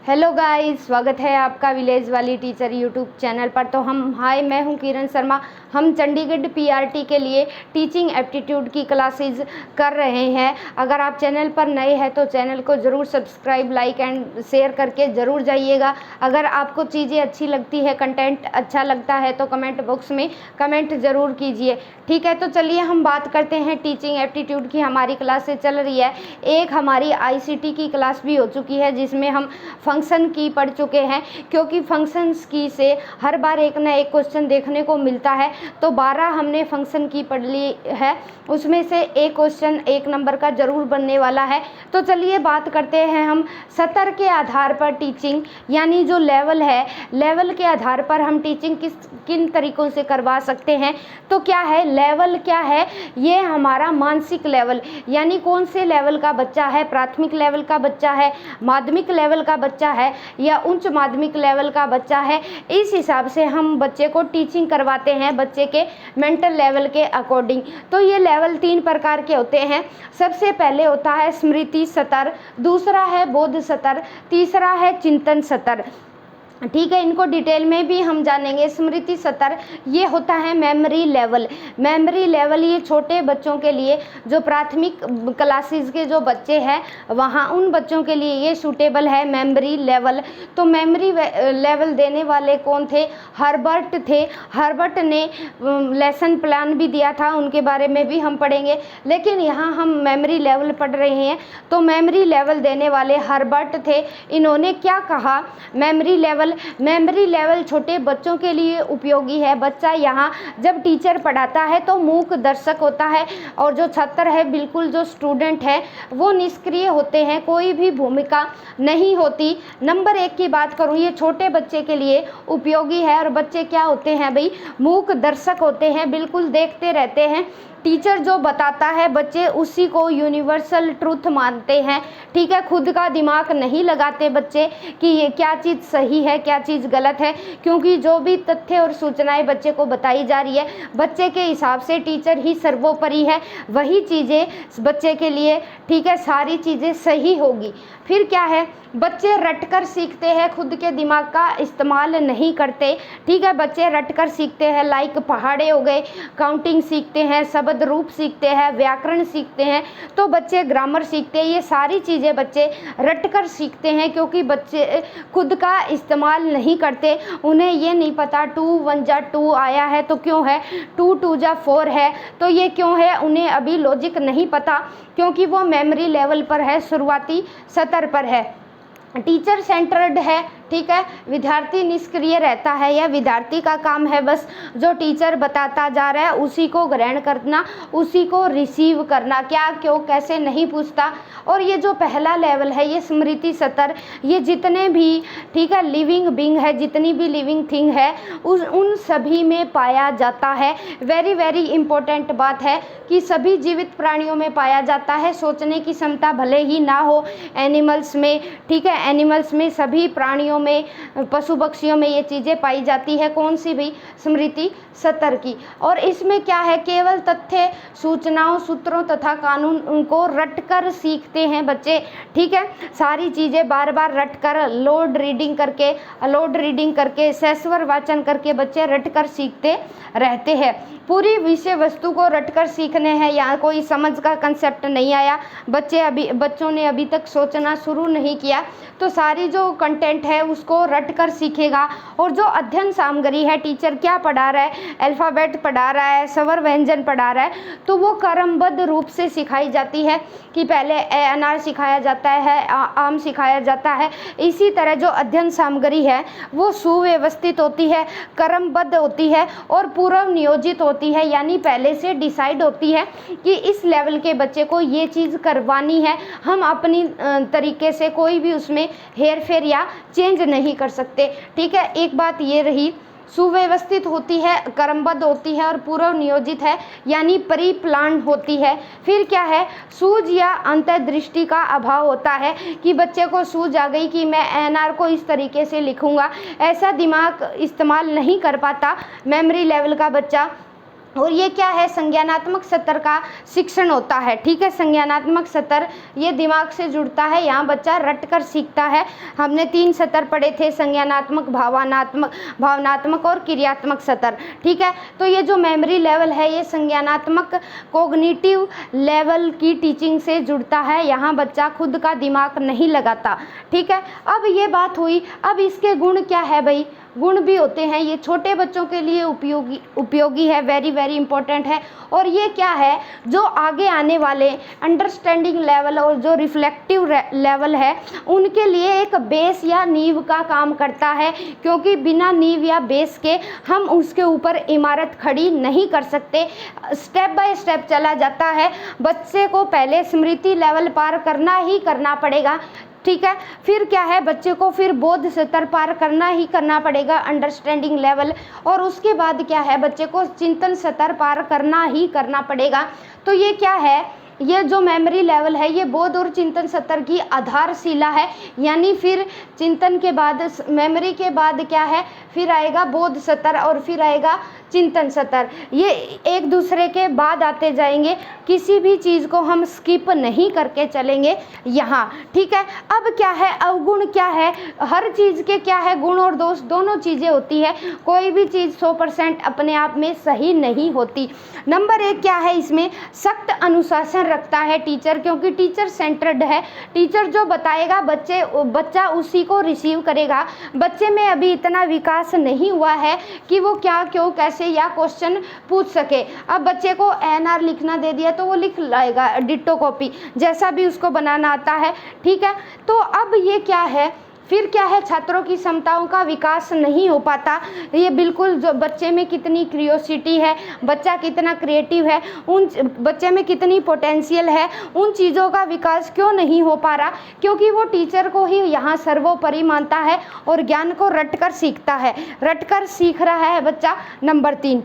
Hello guys, स्वागत है आपका विलेज वाली टीचर यूट्यूब चैनल पर। तो मैं हूं किरण शर्मा। हम चंडीगढ़ पीआरटी के लिए टीचिंग एप्टीट्यूड की क्लासेस कर रहे हैं। अगर आप चैनल पर नए हैं तो चैनल को ज़रूर सब्सक्राइब, लाइक एंड शेयर करके ज़रूर जाइएगा। अगर आपको चीज़ें अच्छी लगती है, कंटेंट अच्छा लगता है तो कमेंट बॉक्स में कमेंट ज़रूर कीजिए। ठीक है, तो चलिए हम बात करते हैं टीचिंग एप्टीट्यूड की। हमारी क्लासें चल रही है। एक हमारी आईसीटी की क्लास भी हो चुकी है जिसमें हम फंक्शन की पढ़ चुके हैं, क्योंकि फंक्शंस की से हर बार एक ना एक क्वेश्चन देखने को मिलता है। तो 12 हमने फंक्शन की पढ़ ली है, उसमें से एक क्वेश्चन 1 नंबर का ज़रूर बनने वाला है। तो चलिए बात करते हैं हम सत्र के आधार पर टीचिंग, यानी जो लेवल है, लेवल के आधार पर हम टीचिंग किन तरीक़ों से करवा सकते हैं। तो क्या है लेवल, क्या है ये हमारा मानसिक लेवल, यानी कौन से लेवल का बच्चा है, प्राथमिक लेवल का बच्चा है, माध्यमिक लेवल का बच्चा है या उच्च माध्यमिक लेवल का बच्चा है। इस हिसाब से हम बच्चे को टीचिंग करवाते हैं बच्चे के मेंटल लेवल के अकॉर्डिंग। तो ये लेवल 3 प्रकार के होते हैं। सबसे पहले होता है स्मृति सत्र, दूसरा है बोध सत्र, तीसरा है चिंतन सत्र। ठीक है, इनको डिटेल में भी हम जानेंगे। स्मृति सत्र ये होता है मेमोरी लेवल। मेमोरी लेवल ये छोटे बच्चों के लिए, जो प्राथमिक क्लासेस के जो बच्चे हैं वहाँ उन बच्चों के लिए ये सूटेबल है मेमोरी लेवल। तो मेमोरी लेवल देने वाले कौन थे? हर्बर्ट थे। हर्बर्ट ने लेसन प्लान भी दिया था, उनके बारे में भी हम पढ़ेंगे, लेकिन यहाँ हम मेमोरी लेवल पढ़ रहे हैं। तो मेमोरी लेवल देने वाले हर्बर्ट थे। इन्होंने क्या कहा? मेमोरी लेवल छोटे बच्चों के लिए उपयोगी है। बच्चा यहाँ जब टीचर पढ़ाता है तो मूक दर्शक होता है, और जो छात्र है, बिल्कुल जो स्टूडेंट है, वो निष्क्रिय होते हैं, कोई भी भूमिका नहीं होती। नंबर 1 की बात करूँ, ये छोटे बच्चे के लिए उपयोगी है। और बच्चे क्या होते हैं भाई? मूक दर्शक होते हैं, बिल्कुल देखते रहते हैं। टीचर जो बताता है बच्चे उसी को यूनिवर्सल ट्रूथ मानते हैं। ठीक है, खुद का दिमाग नहीं लगाते बच्चे कि ये क्या चीज़ सही है, क्या चीज़ गलत है, क्योंकि जो भी तथ्य और सूचनाएं बच्चे को बताई जा रही है, बच्चे के हिसाब से टीचर ही सर्वोपरि है, वही चीज़ें बच्चे के लिए, ठीक है, सारी चीज़ें सही होगी। फिर क्या है? बच्चे रटकर सीखते हैं, खुद के दिमाग का इस्तेमाल नहीं करते। ठीक है, बच्चे रटकर सीखते हैं, लाइक पहाड़े हो गए, काउंटिंग सीखते हैं, शब्द रूप सीखते हैं, व्याकरण सीखते हैं, तो बच्चे ग्रामर सीखते हैं। ये सारी चीज़ें बच्चे रटकर सीखते हैं, क्योंकि बच्चे खुद का इस्तेमाल नहीं करते। उन्हें ये नहीं पता 2 1 जा 2 आया है तो क्यों है, 2 2 जा 4 है तो ये क्यों है, उन्हें अभी लॉजिक नहीं पता, क्योंकि वो मेमोरी लेवल पर है, शुरुआती स्तर पर है। टीचर सेंटर्ड है। ठीक है, विद्यार्थी निष्क्रिय रहता है, यह विद्यार्थी का काम है बस जो टीचर बताता जा रहा है उसी को ग्रहण करना, उसी को रिसीव करना, क्या क्यों कैसे नहीं पूछता। और ये जो पहला लेवल है, ये स्मृति सत्र, ये जितने भी, ठीक है, लिविंग बीइंग है, जितनी भी लिविंग थिंग है, उन सभी में पाया जाता है। वेरी वेरी इंपॉर्टेंट बात है कि सभी जीवित प्राणियों में पाया जाता है। सोचने की क्षमता भले ही ना हो एनिमल्स में, ठीक है, एनिमल्स में, सभी प्राणियों में, पशु पक्षियों में ये चीज़ें पाई जाती है। कौन सी भी? स्मृति सत्र की। और इसमें क्या है? केवल तथ्य, सूचनाओं, सूत्रों तथा कानून को रटकर सीखते हैं बच्चे। ठीक है, सारी चीज़ें बार बार रटकर, लोड रीडिंग करके, सेस्वर वाचन करके बच्चे रटकर सीखते रहते हैं। पूरी विषय वस्तु को रटकर सीखने हैं, यहाँ कोई समझ का कंसेप्ट नहीं आया, बच्चों ने अभी तक सोचना शुरू नहीं किया, तो सारी जो कंटेंट है उसको रटकर सीखेगा। और जो अध्ययन सामग्री है, टीचर क्या पढ़ा रहा है, अल्फ़ाबेट पढ़ा रहा है, स्वर व्यंजन पढ़ा रहा है, तो वो क्रमबद्ध रूप से सिखाई जाती है कि पहले अनार सिखाया जाता है, आम सिखाया जाता है। इसी तरह जो अध्ययन सामग्री है वो सुव्यवस्थित होती है, क्रमबद्ध होती है और पूर्व नियोजित होती है, यानी पहले से डिसाइड होती है कि इस लेवल के बच्चे को ये चीज़ करवानी है। हम अपनी तरीके से कोई भी उसमें हेर फेर या चेंज नहीं कर सकते। ठीक है, एक बात ये रही, सुव्यवस्थित होती है, क्रमबद्ध होती है और पूर्व नियोजित है, यानी प्री प्लान होती है। फिर क्या है? सूझ या अंतर्दृष्टि का अभाव होता है कि बच्चे को सूझ आ गई कि मैं एनआर को इस तरीके से लिखूंगा, ऐसा दिमाग इस्तेमाल नहीं कर पाता मेमोरी लेवल का बच्चा। और ये क्या है, संज्ञानात्मक स्तर का शिक्षण होता है। ठीक है, संज्ञानात्मक स्तर ये दिमाग से जुड़ता है, यहाँ बच्चा रट कर सीखता है। हमने 3 स्तर पढ़े थे, संज्ञानात्मक, भावनात्मक और क्रियात्मक स्तर। ठीक है, तो ये जो मेमोरी लेवल है ये संज्ञानात्मक कॉग्निटिव लेवल की टीचिंग से जुड़ता है, यहाँ बच्चा खुद का दिमाग नहीं लगाता। ठीक है, अब ये बात हुई। अब इसके गुण क्या है भाई, गुण भी होते हैं, ये छोटे बच्चों के लिए उपयोगी है, वेरी वेरी इंपॉर्टेंट है। और ये क्या है, जो आगे आने वाले अंडरस्टैंडिंग लेवल और जो रिफ्लेक्टिव लेवल है उनके लिए एक बेस या नींव का काम करता है, क्योंकि बिना नींव या बेस के हम उसके ऊपर इमारत खड़ी नहीं कर सकते। स्टेप बाय स्टेप चला जाता है, बच्चे को पहले स्मृति लेवल पार करना ही करना पड़ेगा। ठीक है, फिर क्या है, बच्चे को फिर बोध स्तर पार करना ही करना पड़ेगा, अंडरस्टैंडिंग लेवल, और उसके बाद क्या है, बच्चे को चिंतन स्तर पार करना ही करना पड़ेगा। तो ये क्या है, ये जो मेमोरी लेवल है ये बोध और चिंतन स्तर की आधारशिला है। यानी फिर चिंतन के बाद, मेमोरी के बाद क्या है, फिर आएगा बोध स्तर और फिर आएगा चिंतन स्तर, ये एक दूसरे के बाद आते जाएंगे, किसी भी चीज़ को हम स्किप नहीं करके चलेंगे यहाँ। ठीक है, अब क्या है, अवगुण क्या है, हर चीज़ के क्या है, गुण और दोष दोनों चीज़ें होती है, कोई भी चीज़ 100% अपने आप में सही नहीं होती। नंबर 1 क्या है, इसमें सख्त अनुशासन रखता है टीचर, क्योंकि टीचर सेंटर्ड है। टीचर जो बताएगा बच्चा उसी को रिसीव करेगा। बच्चे में अभी इतना विकास नहीं हुआ है कि वो क्या, क्यों, कैसे या क्वेश्चन पूछ सके। अब बच्चे को NR लिखना दे दिया तो वो लिख लाएगा, डिट्टो कॉपी, जैसा भी उसको बनाना आता है। ठीक है, तो अब ये क्या है, फिर क्या है, छात्रों की क्षमताओं का विकास नहीं हो पाता। ये बिल्कुल, जो बच्चे में कितनी क्यूरियोसिटी है, बच्चा कितना क्रिएटिव है, उन बच्चे में कितनी पोटेंशियल है, उन चीज़ों का विकास क्यों नहीं हो पा रहा, क्योंकि वो टीचर को ही यहाँ सर्वोपरि मानता है और ज्ञान को रटकर सीखता है, रटकर सीख रहा है बच्चा। नंबर 3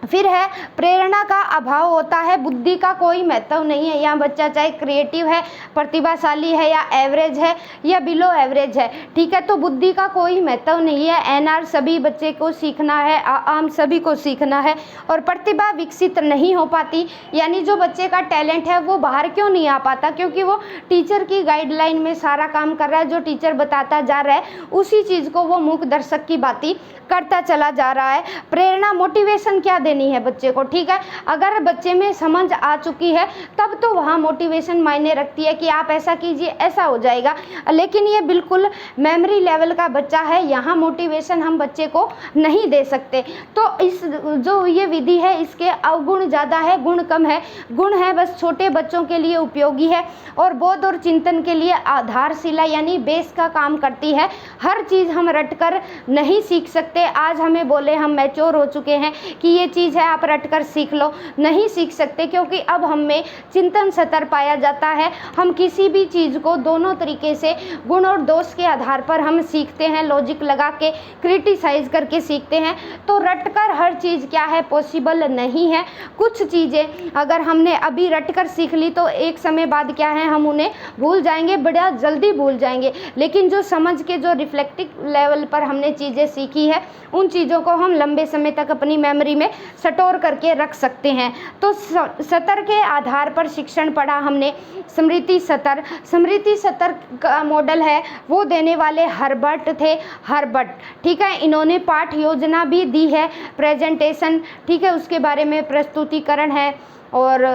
फिर है प्रेरणा का अभाव होता है, बुद्धि का कोई महत्व नहीं है। यहाँ बच्चा चाहे क्रिएटिव है, प्रतिभाशाली है, या एवरेज है या बिलो एवरेज है। ठीक है, तो बुद्धि का कोई महत्व नहीं है। NR सभी बच्चे को सीखना है, आम सभी को सीखना है, और प्रतिभा विकसित नहीं हो पाती। यानी जो बच्चे का टैलेंट है वो बाहर क्यों नहीं आ पाता, क्योंकि वो टीचर की गाइडलाइन में सारा काम कर रहा है, जो टीचर बताता जा रहा है उसी चीज़ को वो मूक दर्शक की बाती करता चला जा रहा है। प्रेरणा, मोटिवेशन क्या देनी है बच्चे को। ठीक है, अगर बच्चे में समझ आ चुकी है तब तो वहाँ मोटिवेशन मायने रखती है कि आप ऐसा कीजिए, ऐसा हो जाएगा। लेकिन ये बिल्कुल मेमोरी लेवल का बच्चा है, यहाँ मोटिवेशन हम बच्चे को नहीं दे सकते। तो इस जो ये विधि है इसके अवगुण ज़्यादा है, गुण कम है। गुण है बस छोटे बच्चों के लिए उपयोगी है, और बोध और चिंतन के लिए आधारशिला यानी बेस का काम करती है। हर चीज़ हम रटकर नहीं सीख सकते। आज हमें बोले, हम मैच्योर हो चुके हैं कि ये चीज़ है आप रटकर सीख लो, नहीं सीख सकते, क्योंकि अब हम में चिंतन स्तर पाया जाता है। हम किसी भी चीज़ को दोनों तरीके से गुण और दोष के आधार पर हम सीखते हैं, लॉजिक लगा के, क्रिटिसाइज करके सीखते हैं। तो रटकर हर चीज़ क्या है, पॉसिबल नहीं है। कुछ चीज़ें अगर हमने अभी रटकर सीख ली तो एक समय बाद क्या है, हम उन्हें भूल जाएंगे, बड़ा जल्दी भूल जाएंगे। लेकिन जो समझ के, जो रिफ्लेक्टिव लेवल पर हमने चीज़ें सीखी है, उन चीज़ों को हम लंबे समय तक अपनी मेमोरी में स्टोर करके रख सकते हैं। तो स्तर के आधार पर शिक्षण पढ़ा हमने। स्मृति स्तर, स्मृति स्तर का मॉडल है वो देने वाले हर्बर्ट थे, हर्बर्ट। ठीक है, इन्होंने पाठ योजना भी दी है, प्रेजेंटेशन, ठीक है, उसके बारे में प्रस्तुतिकरण है, और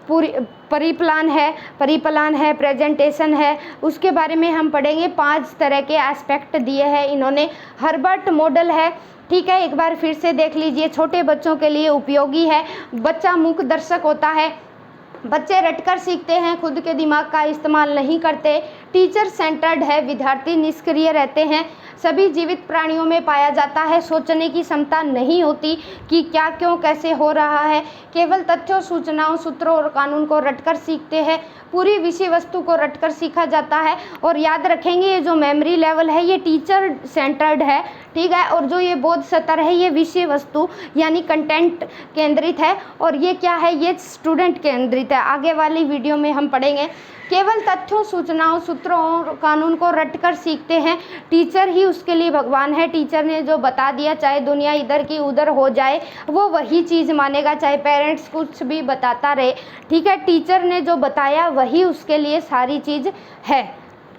पूरी परिप्लान है, प्रेजेंटेशन है, उसके बारे में हम पढ़ेंगे। 5 तरह के एस्पेक्ट दिए हैं इन्होंने। हर्बर्ट मॉडल है, ठीक है, एक बार फिर से देख लीजिए, छोटे बच्चों के लिए उपयोगी है। बच्चा मूक दर्शक होता है, बच्चे रटकर सीखते हैं, खुद के दिमाग का इस्तेमाल नहीं करते। टीचर सेंटर्ड है, विद्यार्थी निष्क्रिय रहते हैं। सभी जीवित प्राणियों में पाया जाता है, सोचने की क्षमता नहीं होती कि क्या, क्यों, कैसे हो रहा है। केवल तथ्यों, सूचनाओं, सूत्रों और कानून को रटकर सीखते हैं। पूरी विषय वस्तु को रटकर सीखा जाता है। और याद रखेंगे, ये जो मेमोरी लेवल है ये टीचर सेंटर्ड है, ठीक है। और जो ये बोध सत्र है ये विषय वस्तु यानी कंटेंट केंद्रित है और ये क्या है, ये स्टूडेंट केंद्रित है। आगे वाली वीडियो में हम पढ़ेंगे। केवल तथ्यों, सूचनाओं, सूत्रों और कानून को रटकर सीखते हैं। टीचर ही उसके लिए भगवान है। टीचर ने जो बता दिया, चाहे दुनिया इधर की उधर हो जाए, वो वही चीज़ मानेगा, चाहे पेरेंट्स कुछ भी बताता रहे, ठीक है। टीचर ने जो बताया वही उसके लिए सारी चीज़ है,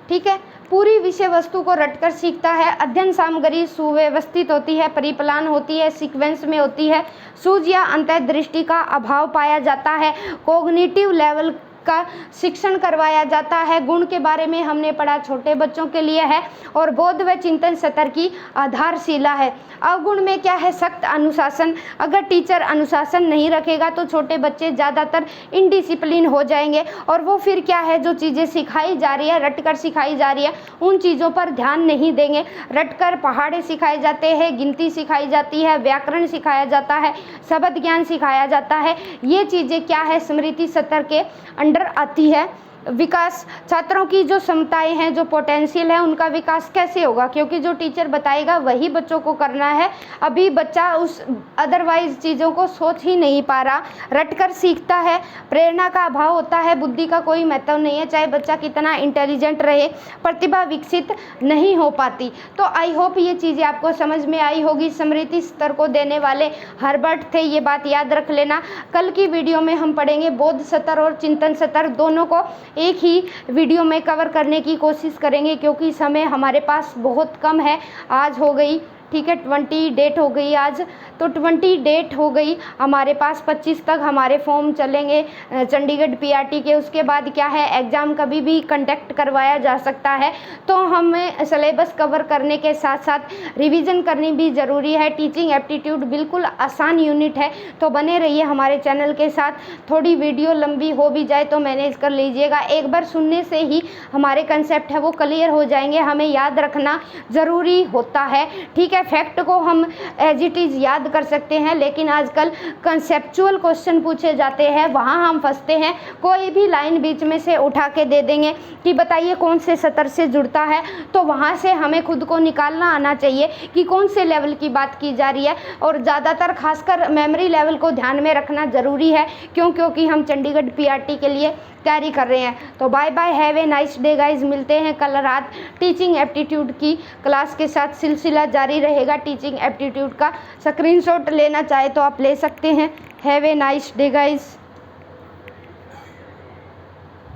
ठीक है। पूरी विषय वस्तु को रटकर सीखता है। अध्ययन सामग्री सुव्यवस्थित होती है, परिप्लान होती है, सीक्वेंस में होती है। सूझ या अंतर्दृष्टि का अभाव पाया जाता है। कॉग्निटिव लेवल का शिक्षण करवाया जाता है। गुण के बारे में हमने पढ़ा, छोटे बच्चों के लिए है और बोध व चिंतन सत्र की आधारशिला है। अवगुण में क्या है, सख्त अनुशासन। अगर टीचर अनुशासन नहीं रखेगा तो छोटे बच्चे ज़्यादातर इनडिसिप्लिन हो जाएंगे और वो फिर क्या है, जो चीज़ें सिखाई जा रही है, रटकर सिखाई जा रही है, उन चीज़ों पर ध्यान नहीं देंगे। रटकर पहाड़े सिखाए जाते हैं, गिनती सिखाई जाती है, व्याकरण सिखाया जाता है, शब्द ज्ञान सिखाया जाता है। ये चीज़ें क्या है, स्मृति सत्र के अंडर आती है। विकास, छात्रों की जो क्षमताएं हैं, जो पोटेंशियल है, उनका विकास कैसे होगा, क्योंकि जो टीचर बताएगा वही बच्चों को करना है। अभी बच्चा उस अदरवाइज चीज़ों को सोच ही नहीं पा रहा, रटकर सीखता है। प्रेरणा का अभाव होता है, बुद्धि का कोई महत्व नहीं है, चाहे बच्चा कितना इंटेलिजेंट रहे, प्रतिभा विकसित नहीं हो पाती। तो आई होप ये चीज़ें आपको समझ में आई होगी। स्मृति स्तर को देने वाले हर्बर्ट थे, ये बात याद रख लेना। कल की वीडियो में हम पढ़ेंगे बोध सत्र और चिंतन सत्र, दोनों को एक ही वीडियो में कवर करने की कोशिश करेंगे क्योंकि समय हमारे पास बहुत कम है। आज हो गई, ठीक है, 20 डेट हो गई आज, तो 20 डेट हो गई हमारे पास। 25 तक हमारे फॉर्म चलेंगे चंडीगढ़ पीआरटी के। उसके बाद क्या है, एग्ज़ाम कभी भी कंडक्ट करवाया जा सकता है। तो हमें सिलेबस कवर करने के साथ साथ रिवीजन करनी भी ज़रूरी है। टीचिंग एप्टीट्यूड बिल्कुल आसान यूनिट है, तो बने रहिए हमारे चैनल के साथ। थोड़ी वीडियो लंबी हो भी जाए तो मैनेज कर लीजिएगा। एक बार सुनने से ही हमारे कंसेप्ट है वो क्लियर हो जाएंगे, हमें याद रखना ज़रूरी होता है, ठीक है। फैक्ट को हम एज इट इज़ याद कर सकते हैं, लेकिन आजकल कंसेप्चुअल क्वेश्चन पूछे जाते हैं, वहाँ हम फंसते हैं। कोई भी लाइन बीच में से उठा के दे देंगे कि बताइए कौन से सत्र से जुड़ता है, तो वहाँ से हमें खुद को निकालना आना चाहिए कि कौन से लेवल की बात की जा रही है। और ज़्यादातर खासकर मेमोरी लेवल को ध्यान में रखना ज़रूरी है, क्योंकि हम चंडीगढ़ पीआरटी के लिए तैयारी कर रहे हैं। तो bye bye, have a nice day guys. मिलते हैं कल रात टीचिंग एप्टीट्यूड की क्लास के साथ। सिलसिला जारी रहेगा टीचिंग एप्टीट्यूड का। स्क्रीनशॉट लेना चाहे तो आप ले सकते हैं। Have a nice day guys.